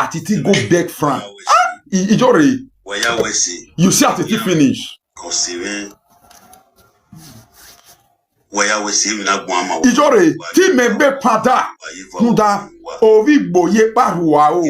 Atiti go Begg Frank. Iyore. You see Atiti finish. Iyore, ti mebe pada kunda ovi boye parua o.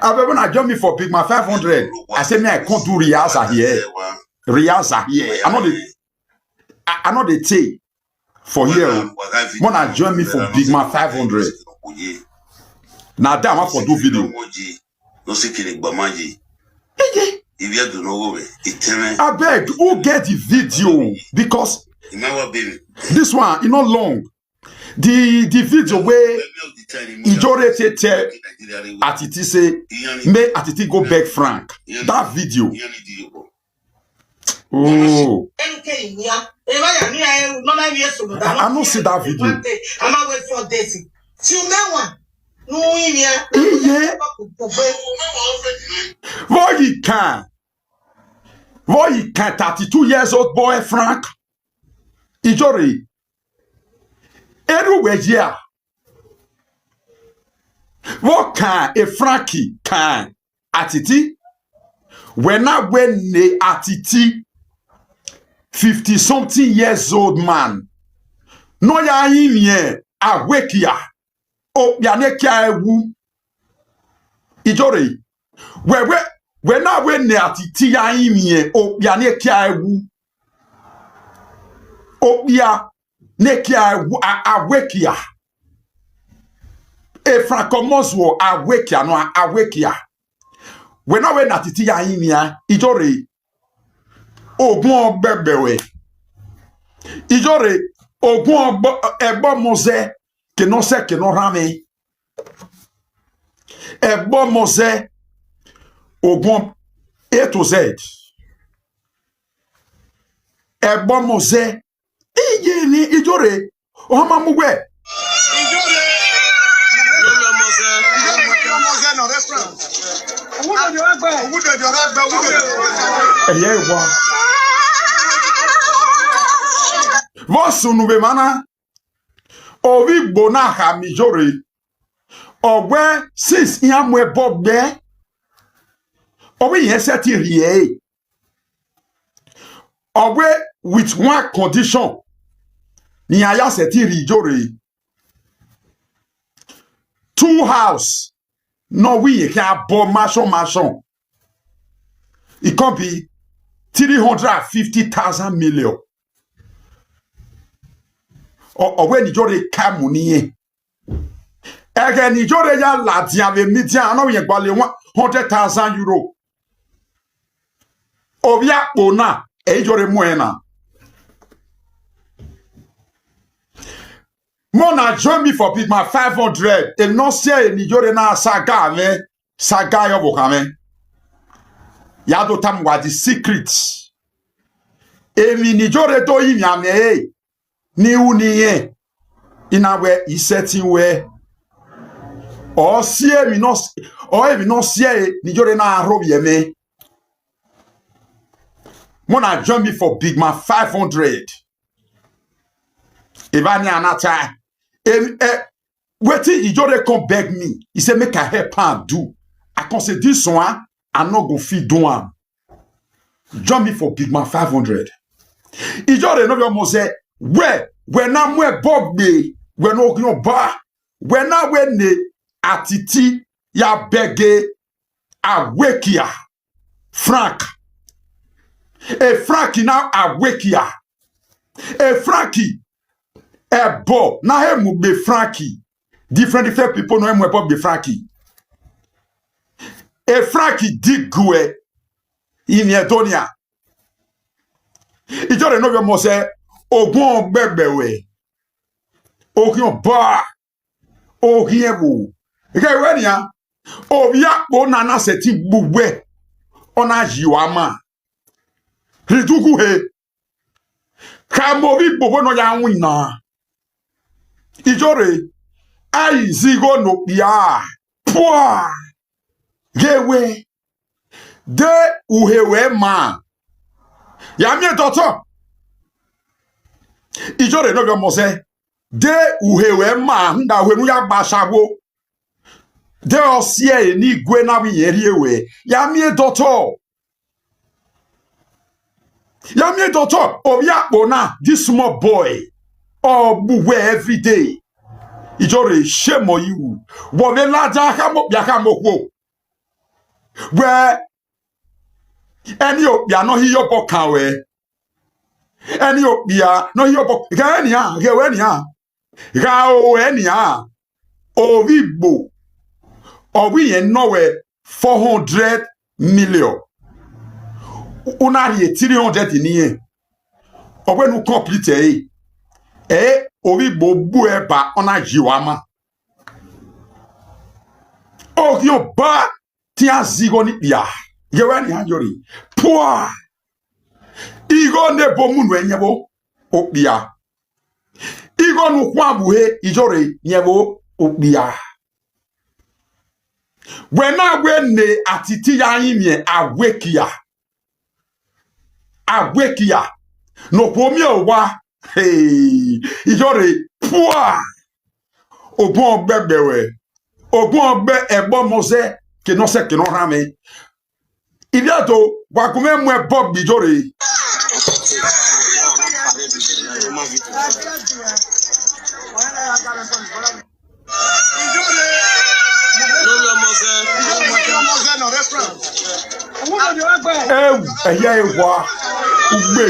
Abebe na join me for big man 500. I say me I can't do Riaza here. Riaza here. I know they take for here. Mona join me for big man 500. Now damn I for do video. I beg, who get the video? Because this one, not long. The video where Iyore tell Atiti say, make Atiti go Begg Frank. That video. Oh. I don't see that video. I'm wait for this. Boy, he can 32 years old boy Frank. Iyore. Everywhere here. What can a Frankie can Atiti? When I went the Atiti 50-something years old man. No ya him here. Awake ya. Oh, ya ne kia ewu. Iyore. When I went the Atiti ya him here. Oh, ya ne kia ewu. Oh, ya. Nekia awekia. E frankomoswo awekia no awekia. When I went Atiti ya inia, Iyore ogun bebewe. Iyore ogun ebo moze ke no se ke no rame. Ebo moze ogun A to Z. Ebo moze Iyore, oh mamu we. Iyore no restaurant. Vosu nube mana. Ovi bona ha Iyore. Ogwe sis yamwe bobbe. Ovi yeseti rie. Ogwe with one condition. Ni aya seti Iyore. 2 house. No we can bomb machon. It can be 350,000 million. Or when Iyore kamuni. Again, Iyore ya latia ve mitia no ye gbale 100,000 euro. Obia ona Iyore muena. Mona join me for my 500. And not say Iyore na saga me. Saga yo bokame. Yado tam wa the secrets. Emi Iyore to inya me. Ni uniye. Inawe isetting we. Or see me no. Or even no see Iyore na robi me. Mona join me for big man 500. Evani anata. Waiting, Iyore come beg me. He said, make a help and do. I can say this one, I'm not going to feed one. Join me for big man 500. Iyore no your say, where when I'm where Bob be, when no bar, when I when the Atiti ya Begg awekia Frank. A Frankie now awekia. A Frankie. Ebo na hemu be Frankie. Different people know hemu ebo be Frankie. E Frankie digwe in Edonia. Iyore no be mo say ogun bebewe. Ogun ba. Ohiemu. Ike we nia. Obia po nana seti buwe. Ona jiwama. Ridugu he. Kamovi bobo no ya wina. Iyore, I zigo no ya. Pwa. Gewe. De uhewe ma. Ya mi doctor. Iyore no go mo say de uhewe ma nda we nu ya bashawo de osie ni gwe na wi yeriwe ya mi doctor obi akpo na this small boy buwe every day Iyore shemo you wo me laja ka mo bia ka mo ko we eni obia no hiyo bokan we eni obia no hiyo bok ga eni a ga we eni a ga o eni a ovigbo obi yen no we 400 million unari 300 niye obenu complete ovigbo bu eba ona jiwama ogyo ba ti azigo ni bia yewe ni Iyore poa igo ne bomunu enyebo opia igo nu kwa buhe Iyore nyebo opia wena ne atiti ya yimie agwekia no pomi owa Iyore poa ogbon gbebewe ogbon gbe egbo mose ke no se ke no rame ibiato wakume mwe bob Iyore ewa ugbe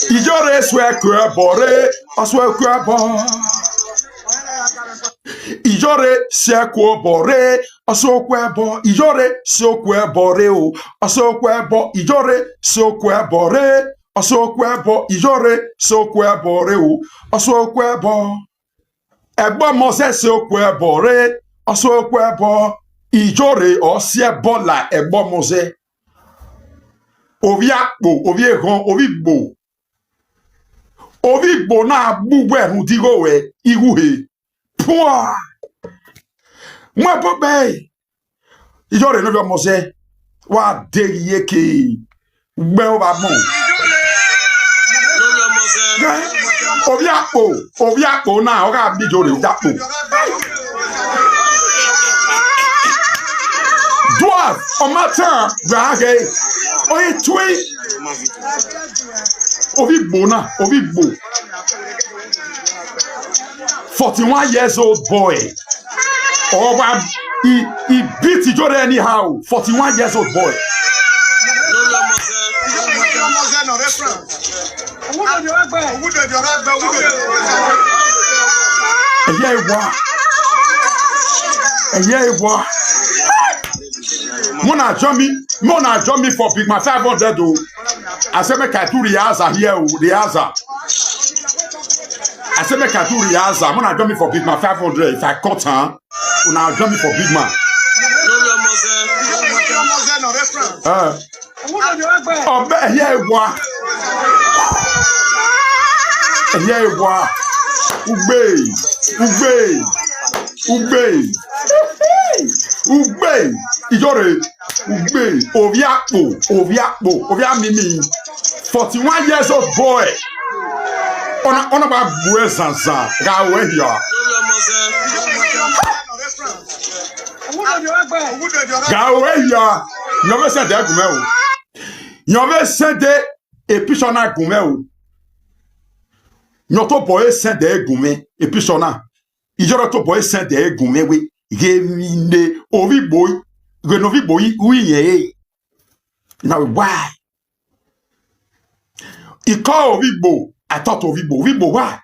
Iyore swekwe bore aswekwe bo Iyore sekwo bore asokwe bo Iyore sokwe bore o asokwe bo Iyore sokwe bore asokwe bo Iyore sokwe bore o asokwe bo egbo mose sokwe bore asokwe bo Iyore osie bola egbo mose oviakpo oviegon ovigbo na gbugbe ru digo we iguhe poa mwa bobe Iyore no mose wa deriye ke gbe o ba mo oviakpo na o ga bi Iyore dapo dwarf o matter brage oye twi ovigbo 41 years old boy he beat Iyore anyhow 41 years old boy Mona join me for big my 500 o. I say make I do Riaza here o, Riaza. I say make I do Riaza. Mona join me for big my 500 if I cut her. Una join me for big man. Ugbe Iyore ugbe oviamimi 41 years old boy ona ba bue Zanzan ga we here nyove se de gume o nyove se de epishona gume o nyoto boy se de gume epishona Iyore to boy se de gume we gemine ovigbo genovigbo uye now why he call ovigbo I thought ovigbo why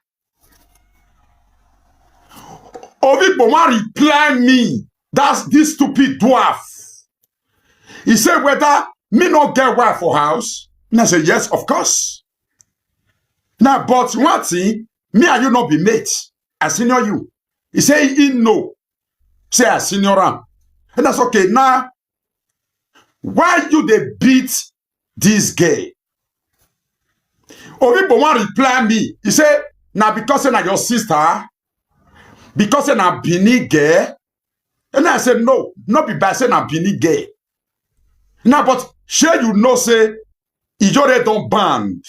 ovigbo want reply me that's this stupid dwarf he said whether me not get wife for house and I said yes of course now but one thing me and you not be mates I senior you he say he know say I senior am and that's okay now why you they beat this girl ovigbo want reply me he say now because na your sister because na Bini girl and I said no not be by say na Bini girl now but sure you know say Iyore don't banned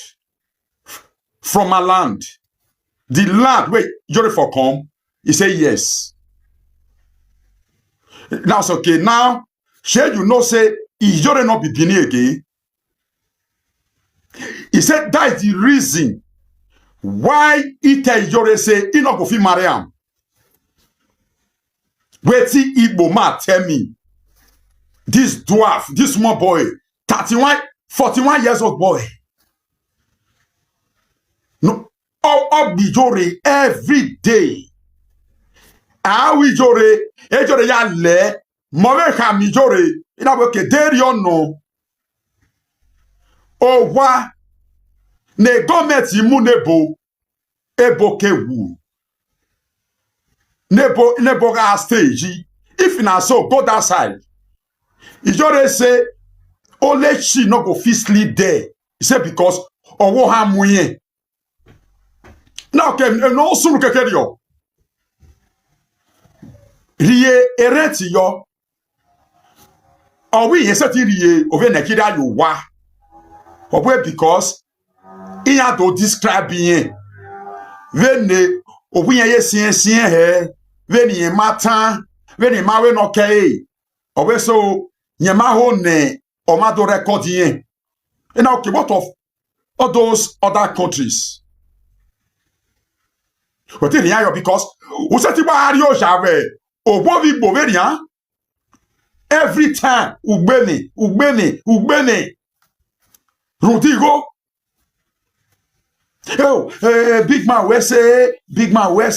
from my land. The land where Iyore for come, he say yes. Now it's okay. Now, shall you know say Iyore not be Bini again? He said that is the reason why he tell Iyore say he not go fit marry am. Wetin Igbo man tell me. This dwarf, this small boy, 41 years old boy. No, all Iyore every day. Ah, Iyore ya le, move kam Iyore, ina bo ke deri ono. O wa ne gọọmenti imu nebo ebo kewu. Nebo ga stage. If na so, go that side. Iyore say, only she no go fit sleep there. He say because owo ha muye. Now okay, no sunu kekere yo. Riye ereti yo. Owi yen se ti riye over Nigeria yo wa. Owe because he had to describe yen. Vene owi yen ye sien he. Vene yen matan, vene mawe no ke. Owe so Nyema ho ne omado record yen. And now, okay, what of all those other countries? But in here, because every time ubene Rudigo. Oh, big man, we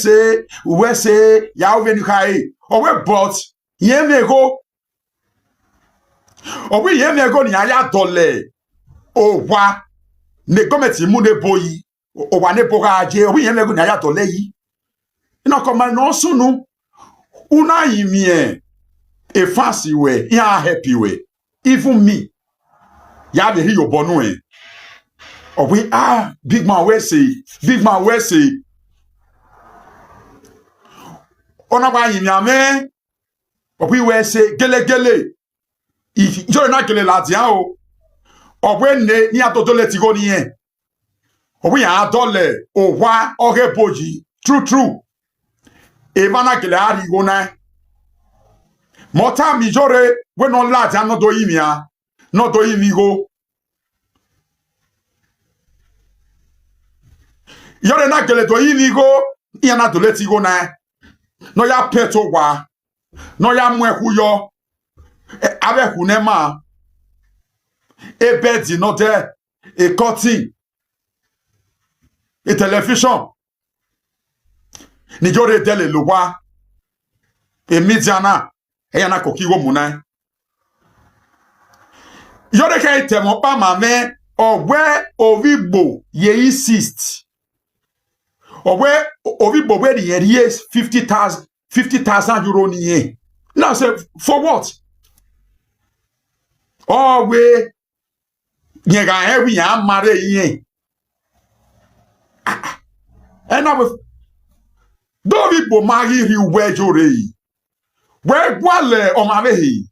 say, yaw venu kai. Oh, we brought yen me go. Owi yen me go ni aya dole o wa ne gọọmenti mu ne boyi o wa ne boga aje owi yen me go ni aya dole yi ina ko ma no sunu una yimie e fancy we ya happy we even me ya be your bonu e owi big man we say ona ba yimie ame owi we say gele if Iyore na gele la dia o obwenne ni atodole ti go niyen obi ya dole o wa oge boji true e mana gele ari go na mota mi Iyore we no la dia no do yimia no do yimi go Iyore na gele do yimi go ya na dole ti go na no ya peto wa no ya mu eku yo avec unema et bedi note et cutting et télévision ni Iyore dele lowa et midiana et yana kokiwo muna Iyore ka itemo pa mame owe ovigbo ye insist owe ovigbo we the years 50,000 euro ni yen now say for what. Oh, we nyega heavy ya mare yen. And now do vi bo mari ri we Iyore. We gwale o mare hi.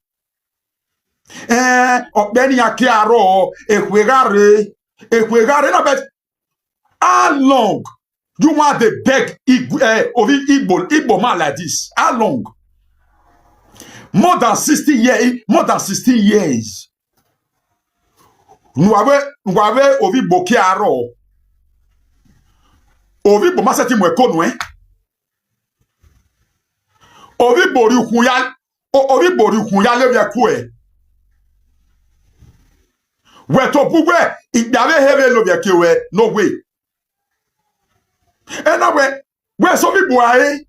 Ogbeni akiaro ekwegare na bet how long you want the Begg Igbo man like this? How long? More than 60 years. Nous avons ovi boki aro. Ovi bo maseti mwe konwe. Ovi bori ukunya levye kwe. We to bugwe idave heve levye kewe no way. Anyway, we so vi boae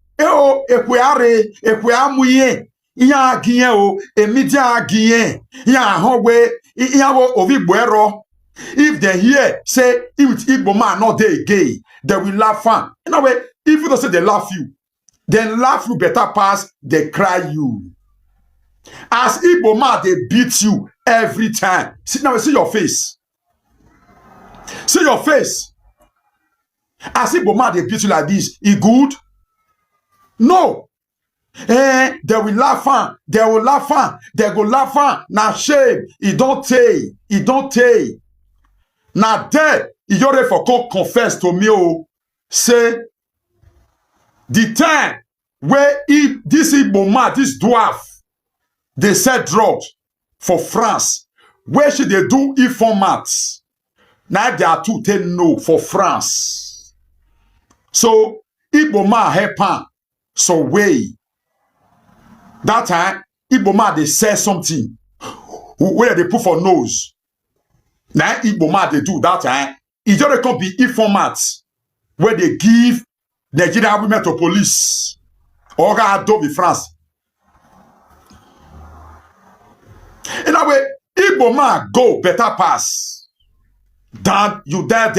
ekwe amuye. Ya giyen o emidia giyen ya hogwe ya wo ovi boero if they hear say if Igbo man not dey gay they will laugh am in a way if you don't say they laugh you then laugh you better pass they cry you as Igbo man they beat you every time see your face as Igbo man they beat you like this e good no. They will laugh on. They go laugh on. Now shame. It don't take. Now there Iyore for come confess to me, oh, say, the time where this Igbo man, this dwarf, they sell drugs for France, where should they do informats? Now they are to tell no for France. So, Igbo man help so way. That time, Igbo man, they sell something. Where they put for nose. Now, Igbo man, they do that time. It just can't be informats where they give Nigerian women to police. Or do in France. In a way, Igbo man go better pass than you there.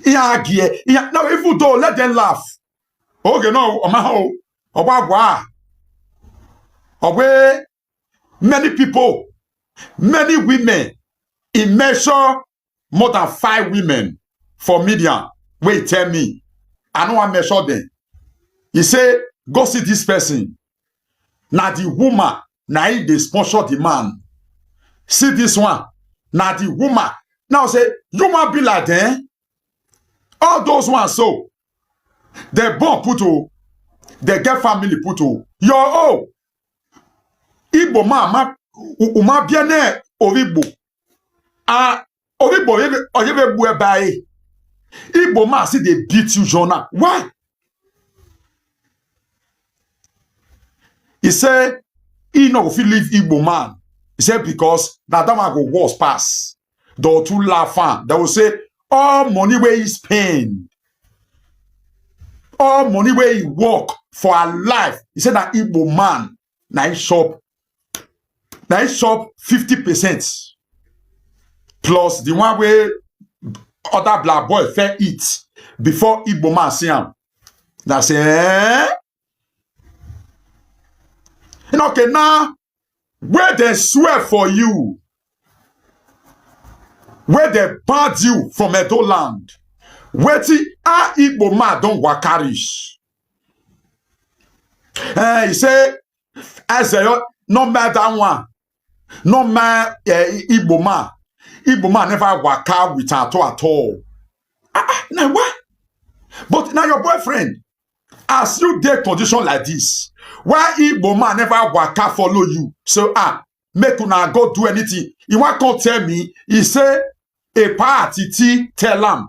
Now, even though let them laugh. Okay, no, away many people, many women, in measure more than 5 women for media. Wait, tell me. I know I measure them. He say, go see this person. Now the woman, now they sponsor the man. See this one. Now the woman. Now say, you want be like them? All those ones so. They born put o. They get family put o. Yo oh. Igbo man, uma bien Origbo. Ah, Origbo, oyebe bue bae. Igbo man see they beat you, Jonah. Why? He said, he no fit leave Igbo man. He said, because that man go worse pass. They too laughing. They will say, all money where he spend, all money where he work for a life. He said that Igbo man, now he shop 50%. Plus the one where other black boy fair eat before Igbo man see him. That say, And okay, now, where they swear for you, where they banned you from Edo land, where the Igbo man don't wakarish. He say, as no matter one, no man Igbo man never waka with at all. Now what? But now your boyfriend, as you dey condition like this, why Igbo man never waka follow you? So make una go do anything. He want come tell me, he say, a pa Atiti tell him,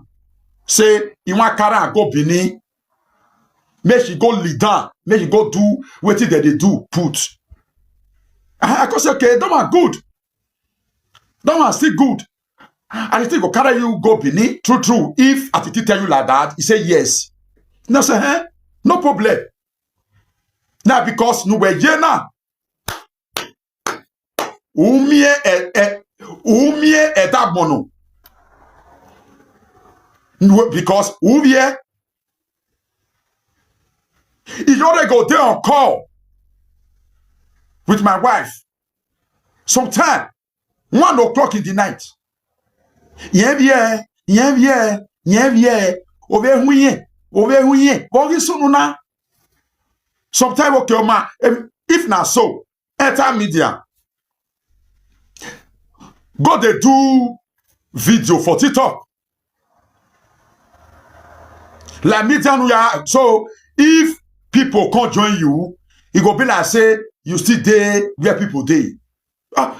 say, he want carry and go Benin, make she go lead down, make she go do what they do, put. I go say, okay, that one good. That one still good. And he still go carry you go Benin, true. If Atiti tell you like that, he say yes. Now say, no problem. Now because nous were yena, umie etabono. Because umie, Iyore go there on call with my wife. Sometime 1 o'clock in the night. Yevye, over huye, bogi sununa. Sometimes okay, ma, if not so, enter media. Go they do video for TikTok. La media, so if people can't join you, it go be like say you still there where people dey.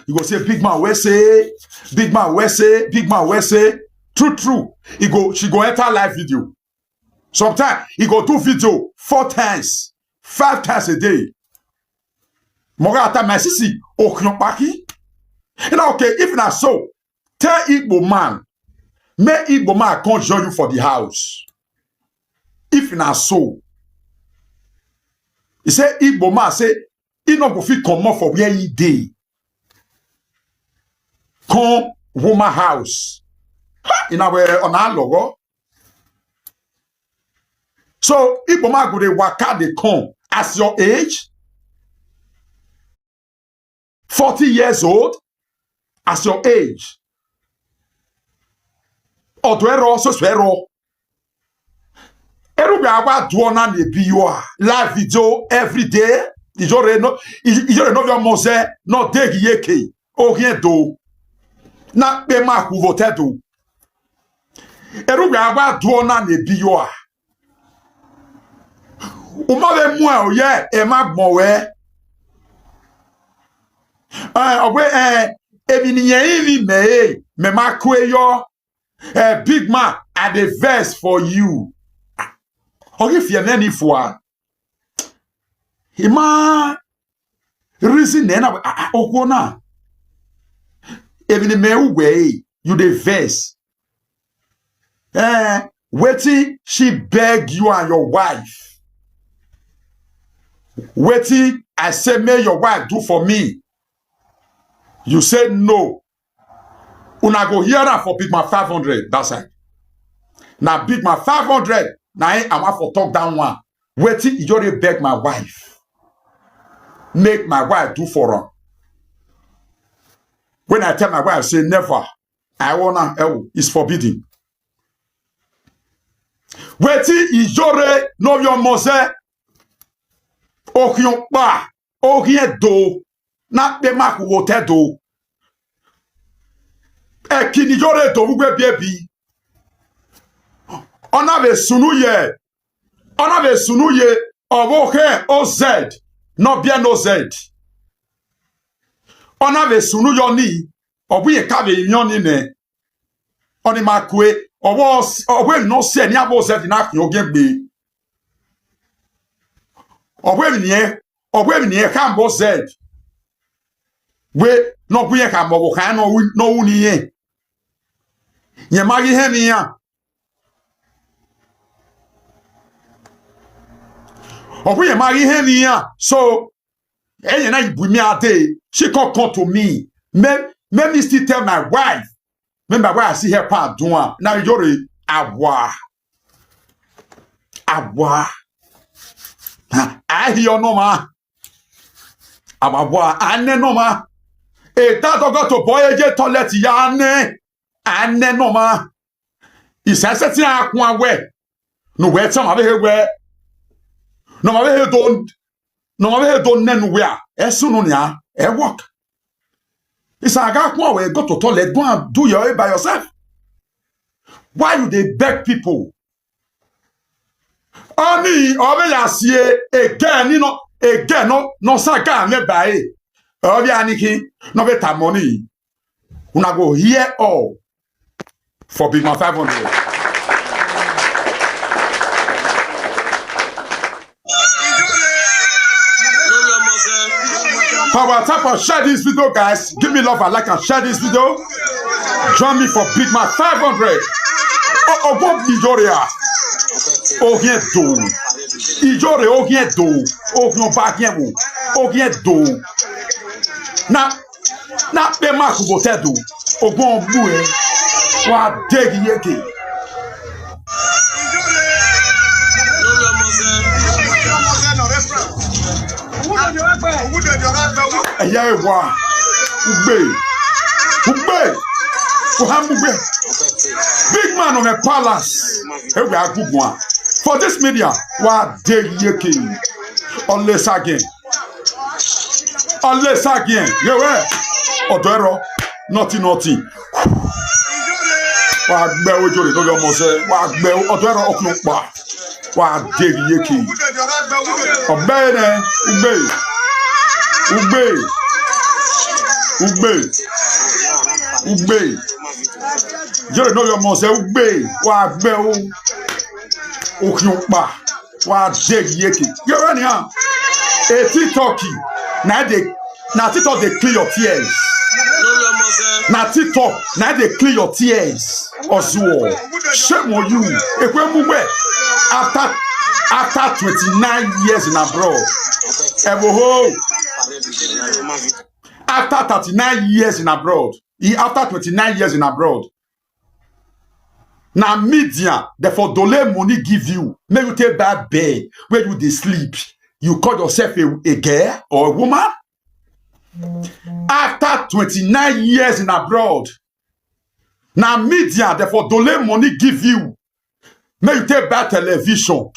You go say big man where say, big man where say, big man where say. True. She go enter live video. Sometimes he go do video 4 times, 5 times a day. Mogata my sisi oknopaki. And okay, if not so, tell Igbo man, may Igbo man come join you for the house. If not so, he say Igbo man say he not go fit come for where he dey. Come woman house. In our on our logo. So Igbo man go dey waka dey come as your age, 40 years old, as your age. Oduero so swero. Eru ga wa duona ne biwa live video every day. Iyore no your mose no deg yeke. O rien do. na pe ma ku vote do eru gba agba do na na bi yo a o ma be mu a o ye e ma gbon we ogbe ebi ni yen vi me ma ku yo big man at the verse for you ogi fi na ni fo a ima reason na okona even me way you the verse waiting she beg you and your wife waiting I say may your wife do for me you say no una go hear that for big man 500 that's it now big man 500 now I'm for talk down one waiting Iyore beg my wife make my wife do for her. When I tell my wife, say never, I wanna, it's forbidden. Weti Iyore no your mose, okyon pa, okyen do, na pe mak wote do. Kin Iyore do wugwe baby. Ona ve sunu ye, ovoke OZ, no bien OZ. Ona ve sunu yoni obuye ka ve yoni ne oni makwe owo no se ni abo se na kan ogegbe owo ni e kan bo z we no buye ka mo kan no wu ni yen yen magi he ni ya obuye magi he ni ya so and I bring me a day. She can't come to me. Let me still tell my wife. Remember why I see her part doing. Now Iyore awa. I hear no ma. Awa ane no ma. E ta go to boy je toilet ya ane no ma. Isase ti akun awe. No we tell ma be we. No ma be don't. No matter don't know where. Soon work. It's a guy who go to toilet, go and do your way by yourself. Why do they beg people? Only again, no saga me buy. Aniki, no better money. Una go here all for big man 500. Power tap and share this video, guys. Give me love and like and share this video. Join me for Big Man 500. What Iyore? Rien do. Iyore, rien do. Rien pas rien ou. Rien do. Na pe ma ku bote do. Ogbon bu e. Wa degi yeke. Eya ewa ugbe big man on a palace ewe agugun for this media wa de yeke unless again yewe odero nothing wa gbe ojore to yo mo se wa gbe odero okun pa wa de yeke obere ugbe Iyore no your mose ugbe wa gbe okun pa wa de yeke yewe ni ha TikTok na TikTok dey clear your tears na TikTok na dey clear your tears ozuo shame on you ekwe mugbe after 29 years in abroad after 39 years in abroad after 29 years in abroad now media therefore dole money give you make you take bad bed where you dey sleep you call yourself a girl or a woman after 29 years in abroad now media therefore dole money give you make you take bad television